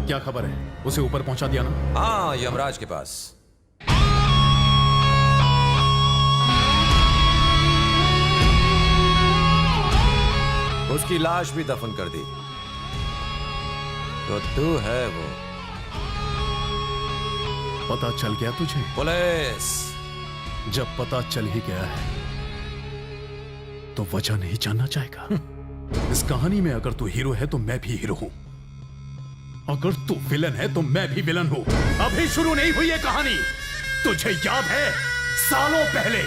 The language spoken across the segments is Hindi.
क्या खबर है? उसे ऊपर पहुंचा दिया ना? हाँ, यमराज के पास। उसकी लाश भी दफन कर दी। तो तू है वो। पता चल गया तुझे? पुलिस। जब पता चल ही गया है तो वजह नहीं जानना चाहेगा? इस कहानी में अगर तू हीरो है तो मैं भी हीरो हूं, अगर तू विलन है तो मैं भी विलन हूं। अभी शुरू नहीं हुई ये कहानी। तुझे याद है सालों पहले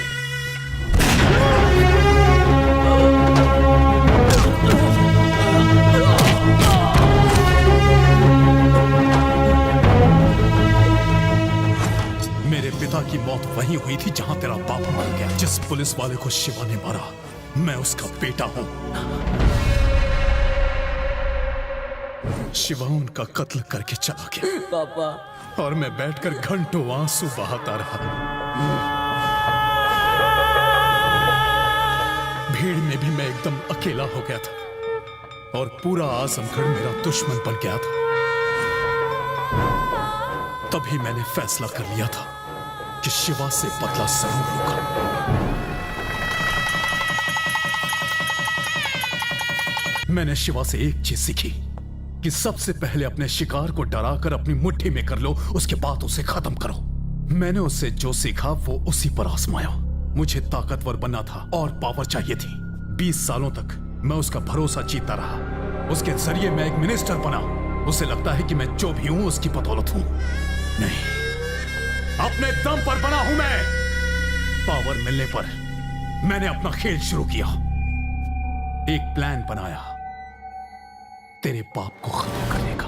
मेरे पिता की मौत वहीं हुई थी जहां तेरा बाप मर गया। जिस पुलिस वाले को शिवा ने मारा, मैं उसका बेटा हूं। शिवा उनका कत्ल करके चला गया पापा। और मैं बैठकर घंटों आंसू बहाता रहा। भीड़ में भी मैं एकदम अकेला हो गया था और पूरा आजमगढ़ मेरा दुश्मन बन गया था। तभी मैंने फैसला कर लिया था कि शिवा से बदला जरूर लूंगा। मैंने शिवा से एक चीज सीखी कि सबसे पहले अपने शिकार को डराकर अपनी मुट्ठी में कर लो, उसके बाद उसे खत्म करो। मैंने उससे जो सीखा वो उसी पर आजमाया। मुझे ताकतवर बनना था और पावर चाहिए थी। 20 सालों तक मैं उसका भरोसा जीता रहा। उसके जरिए मैं एक मिनिस्टर बना। उसे लगता है कि मैं जो भी हूं उसकी बदौलत हूं। नहीं, अपने दम पर बना हूं मैं। पावर मिलने पर मैंने अपना खेल शुरू किया। एक प्लान बनाया तेरे बाप को खत्म करने का।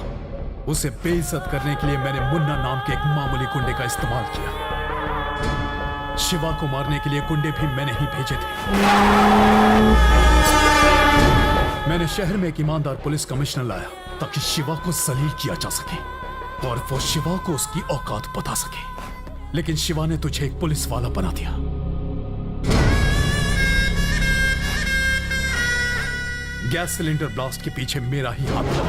उसे बेइज्जत करने के लिए मैंने मुन्ना नाम के एक मामूली गुंडे का इस्तेमाल किया। शिवा को मारने के लिए गुंडे भी मैंने ही भेजे थे। मैंने शहर में एक ईमानदार पुलिस कमिश्नर लाया ताकि शिवा को जलील किया जा सके और वो शिवा को उसकी औकात बता सके। लेकिन शिवा ने तुझे एक पुलिस वाला बना दिया। गैस सिलेंडर ब्लास्ट के पीछे मेरा ही हाथ था।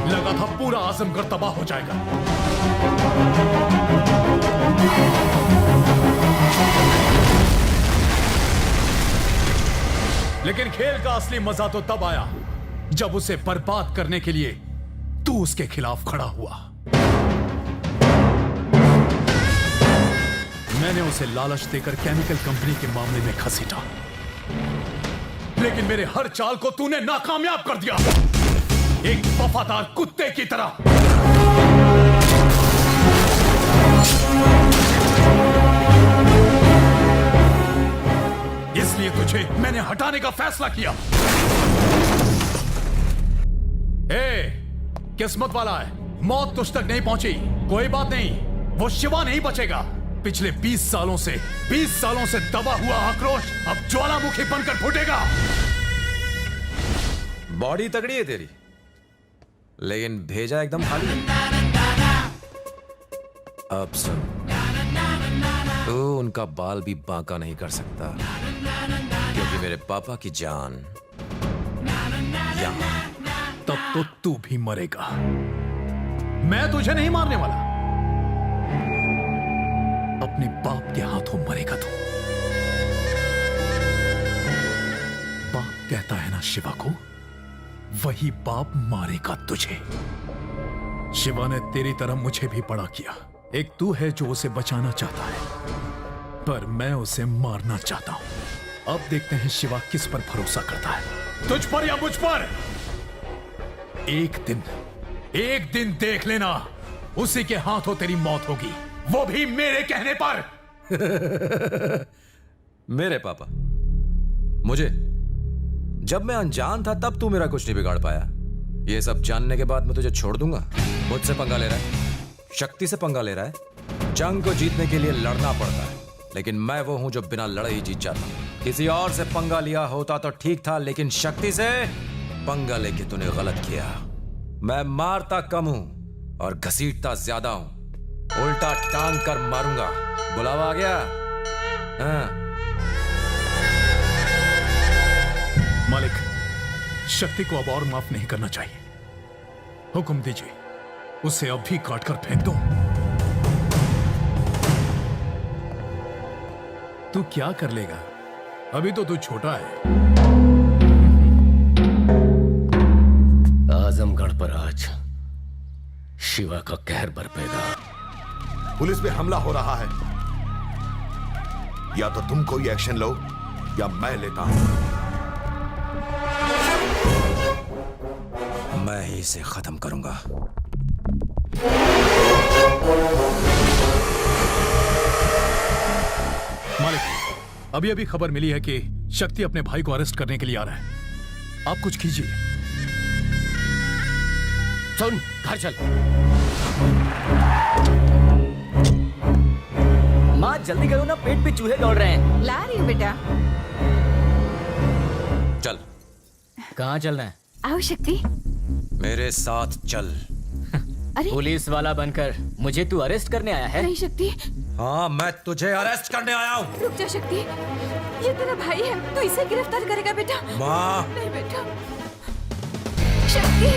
लगा था पूरा आजमगढ़ तबाह हो जाएगा। लेकिन खेल का असली मजा तो तब आया जब उसे बर्बाद करने के लिए तू उसके खिलाफ खड़ा हुआ। मैंने उसे लालच देकर केमिकल कंपनी के मामले में घसीटा, लेकिन मेरे हर चाल को तूने नाकामयाब कर दिया, एक वफादार कुत्ते की तरह। इसलिए तुझे मैंने हटाने का फैसला किया। किस्मत वाला है, मौत तुझ तक नहीं पहुंची। कोई बात नहीं, वो शिवा नहीं बचेगा। पिछले 20 सालों से दबा हुआ आक्रोश अब ज्वालामुखी बनकर फूटेगा। बॉडी तगड़ी है तेरी, लेकिन भेजा एकदम खाली। अब सुन, तू उनका बाल भी बांका नहीं कर सकता, क्योंकि मेरे पापा की जान यहां। तब तो तू भी मरेगा। मैं तुझे नहीं मारने वाला, अपने बाप के हाथों मरेगा तू। बाप कहता है ना शिवा को, वही बाप मारेगा तुझे। शिवा ने तेरी तरह मुझे भी बड़ा किया। एक तू है जो उसे बचाना चाहता है, पर मैं उसे मारना चाहता हूं। अब देखते हैं शिवा किस पर भरोसा करता है, तुझ पर या मुझ पर। एक दिन देख लेना, उसी के हाथों तेरी मौत होगी, वो भी मेरे कहने पर। मेरे पापा? मुझे? जब मैं अनजान था तब तू मेरा कुछ नहीं बिगाड़ पाया। ये सब जानने के बाद मैं तुझे छोड़ दूंगा? मुझसे पंगा ले रहा है, शक्ति से पंगा ले रहा है। जंग को जीतने के लिए लड़ना पड़ता है, लेकिन मैं वो हूं जो बिना लड़े ही जीत जाता हूं। किसी और से पंगा लिया होता तो ठीक था, लेकिन शक्ति से पंगा लेके तूने गलत किया। मैं मारता कम हूं और घसीटता ज्यादा हूं। उल्टा टांग कर मारूंगा। बुलावा आ गया? हाँ। मालिक, शक्ति को अब और माफ नहीं करना चाहिए। हुक्म दीजिए, उसे अब भी काट कर फेंक दो। तू क्या कर लेगा? अभी तो तू छोटा है। आजमगढ़ पर आज शिवा का कहर बरपेगा। पुलिस पे हमला हो रहा है, या तो तुम कोई एक्शन लो या मैं लेता हूं। मैं ही इसे खत्म करूंगा। मालिक, अभी अभी खबर मिली है कि शक्ति अपने भाई को अरेस्ट करने के लिए आ रहा है। आप कुछ कीजिए। सुन, घर चल। माँ जल्दी करो ना, पेट पे चूहे दौड़ रहे हैं। ला रही हूँ बेटा। चल, कहाँ चलना है? आओ शक्ति। मेरे साथ चल। अरे पुलिस वाला बनकर मुझे तू अरेस्ट करने आया है? नहीं शक्ति, हाँ, मैं तुझे अरेस्ट करने आया हूँ। रुक जा शक्ति, ये तेरा भाई है, तू इसे गिरफ्तार करेगा बेटा? माँ, नहीं बेटा। शक्ति,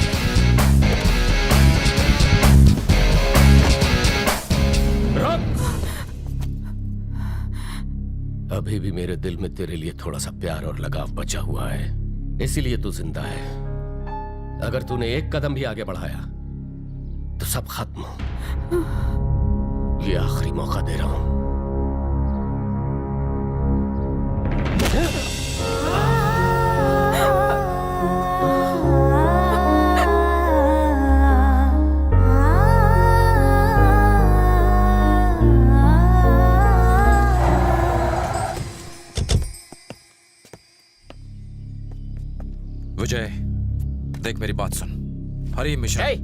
अभी भी मेरे दिल में तेरे लिए थोड़ा सा प्यार और लगाव बचा हुआ है, इसीलिए तू जिंदा है। अगर तूने एक कदम भी आगे बढ़ाया तो सब खत्म। ये आखिरी मौका दे रहा हूं। विजय, देख मेरी बात सुन। हरी मिशन। हे,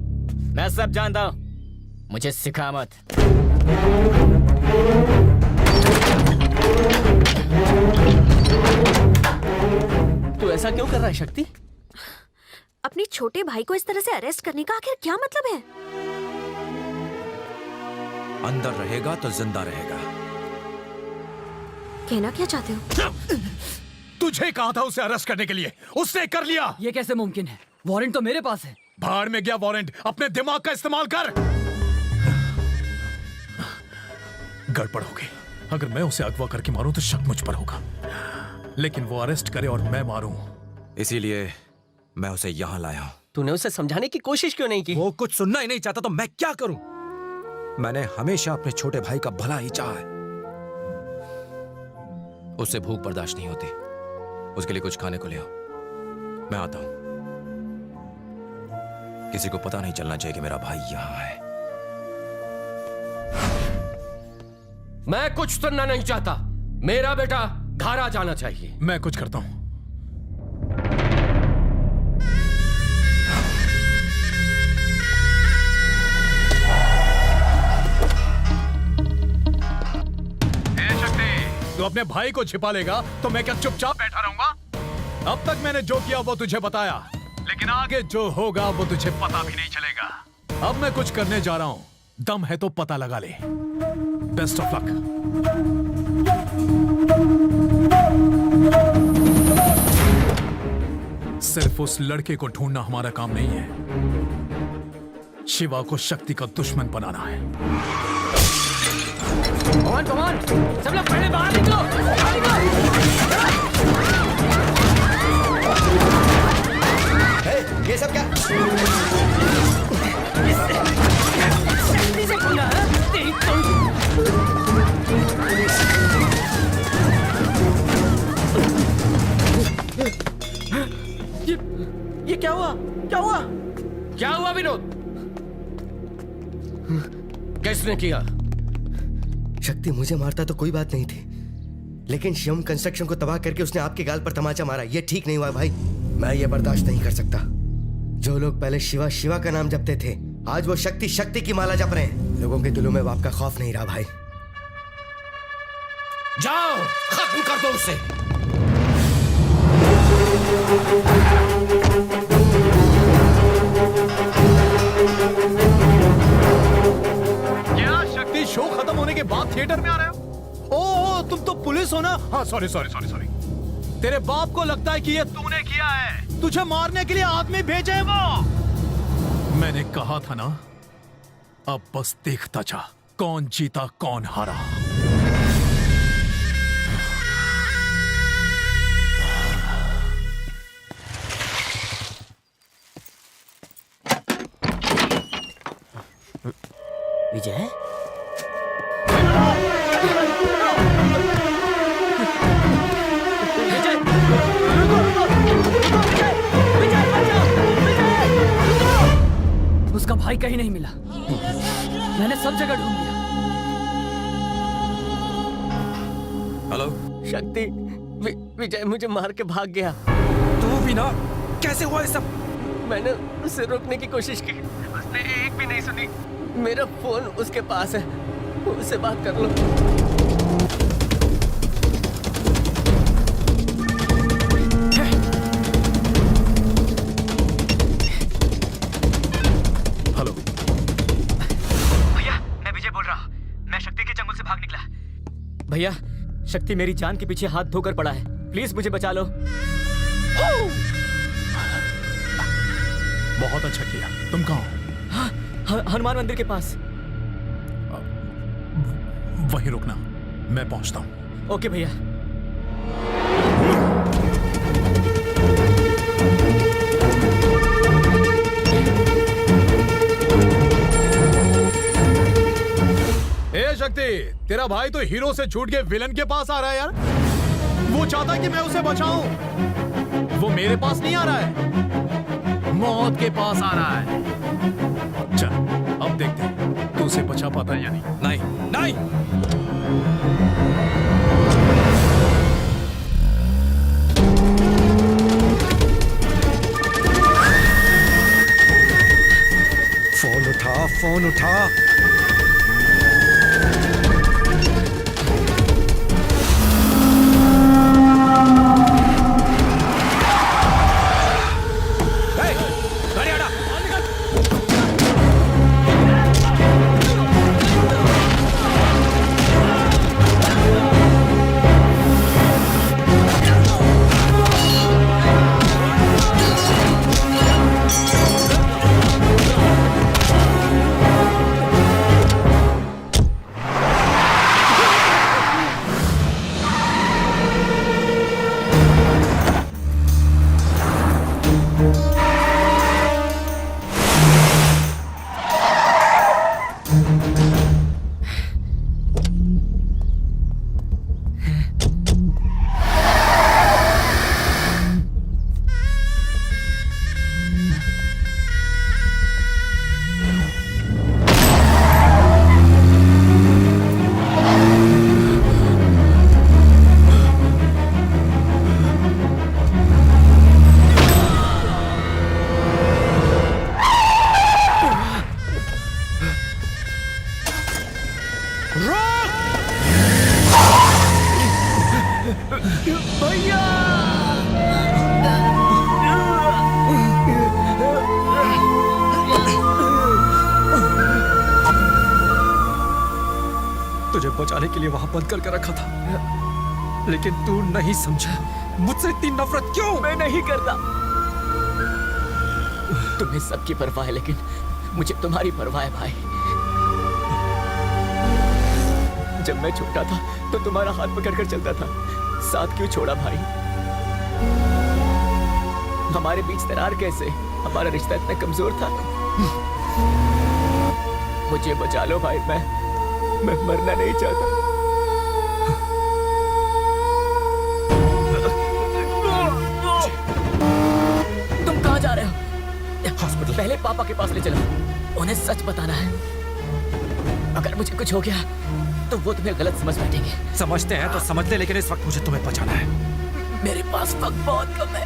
मैं सब जानता हूँ, मुझे सिखा मत। तू ऐसा क्यों कर रहा है शक्ति? अपने छोटे भाई को इस तरह से अरेस्ट करने का आखिर क्या मतलब है? अंदर रहेगा तो जिंदा रहेगा। कहना क्या चाहते हो? तुझे कहा था उसे अरेस्ट करने के लिए, उसने कर लिया। ये कैसे मुमकिन है? वारंट तो मेरे पास है। भाड़ में गया वारंट, अपने दिमाग का इस्तेमाल कर। गड़बड़ हो गई। अगर मैं उसे अगवा करके मारूं तो शक मुझ पर होगा, लेकिन वो अरेस्ट करे और मैं मारूं। इसीलिए मैं उसे यहां लाया हूं। तूने उसे समझाने की कोशिश क्यों नहीं की? वो कुछ सुनना ही नहीं चाहता तो मैं क्या करूं? मैंने हमेशा अपने छोटे भाई का भला ही चाहा है। उससे भूख बर्दाश्त नहीं होती, उसके लिए कुछ खाने को ले आओ। मैं आता हूं। किसी को पता नहीं चलना चाहिए कि मेरा भाई यहां है। मैं कुछ सुनना नहीं चाहता। मेरा बेटा घर आ जाना चाहिए। मैं कुछ करता हूं। तू अपने भाई को छिपा लेगा तो मैं क्या चुपचाप बैठा रहूंगा? अब तक मैंने जो किया वो तुझे बताया, लेकिन आगे जो होगा वो तुझे पता भी नहीं चलेगा। अब मैं कुछ करने जा रहा हूं, दम है तो पता लगा ले। Best of luck. सिर्फ उस लड़के को ढूंढना हमारा काम नहीं है, शिवा को शक्ति का दुश्मन बनाना है। कमान कमान, सब लोग पहले बाहर निकलो, बाहर निकलो। ये सब क्या? शक्ति से खुला है? तेरी ये क्या हुआ? क्या हुआ? क्या हुआ विनोद? किसने किया? शक्ति मुझे मारता तो कोई बात नहीं थी, लेकिन शिवम कंस्ट्रक्शन को तबाह करके उसने आपके गाल पर तमाचा मारा। ये ठीक नहीं हुआ भाई। मैं ये बर्दाश्त नहीं कर सकता। जो लोग पहले शिवा शिवा का नाम जपते थे, आज वो शक्ति शक्ति की माला जप रहे हैं। लोगों के दिलों में बाप का खौफ नहीं रहा भाई। जाओ, खत्म कर दो उसे। क्या शक्ति शो खत्म होने के बाद थिएटर में आ रहे हो? ओ, तुम तो पुलिस हो ना? हाँ, सॉरी सॉरी सॉरी सॉरी। तेरे बाप को लगता है कि ये तूने किया है, तुझे मारने के लिए आदमी भेजे हैं वो। मैंने कहा था ना, अब बस देखता जा कौन जीता कौन हारा। विजय, उसका भाई कहीं नहीं मिला। मैंने सब जगह ढूंढ लिया। हेलो। शक्ति, विजय मुझे मार के भाग गया। तू भी ना, कैसे हुआ ये सब? मैंने उसे रोकने की कोशिश की, उसने एक भी नहीं सुनी। मेरा फोन उसके पास है, उससे बात कर लो। हेलो भैया, मैं विजय बोल रहा हूँ। मैं शक्ति के जंगल से भाग निकला। भैया, शक्ति मेरी जान के पीछे हाथ धोकर पड़ा है। प्लीज मुझे बचा लो। बहुत अच्छा किया। तुम कहाँ हो? हनुमान मंदिर के पास। वहीं रुकना, मैं पहुंचता हूं। ओके भैया। ए शक्ति, तेरा भाई तो हीरो से छूट के विलन के पास आ रहा है यार। वो चाहता है कि मैं उसे बचाऊं। वो मेरे पास नहीं आ रहा है, मौत के पास आ रहा है। चल अब देखते हैं तू उसे बचा पाता है या नहीं। नहीं नहीं। फोन उठा, फोन उठा। तुझे बचाने के लिए वहां बंद करके रखा था, लेकिन तू नहीं समझा। मुझसे इतनी नफरत क्यों? मैं नहीं करता। तुम्हें सबकी परवाह है, लेकिन मुझे तुम्हारी परवाह है भाई। जब मैं छोटा था तो तुम्हारा हाथ पकड़कर चलता था, साथ क्यों छोड़ा भाई? हमारे बीच दरार कैसे? हमारा रिश्ता इतना कमजोर था। मुझे बचा लो भाई, मैं मरना नहीं चाहता। तुम कहाँ जा रहे हो? हॉस्पिटल। पहले पापा के पास ले चलो, उन्हें सच बताना है। अगर मुझे कुछ हो गया तो वो तुम्हें गलत समझ बैठेंगे। समझते हैं तो समझ ले, लेकिन इस वक्त मुझे तुम्हें बचाना है। मेरे पास वक्त बहुत कम है।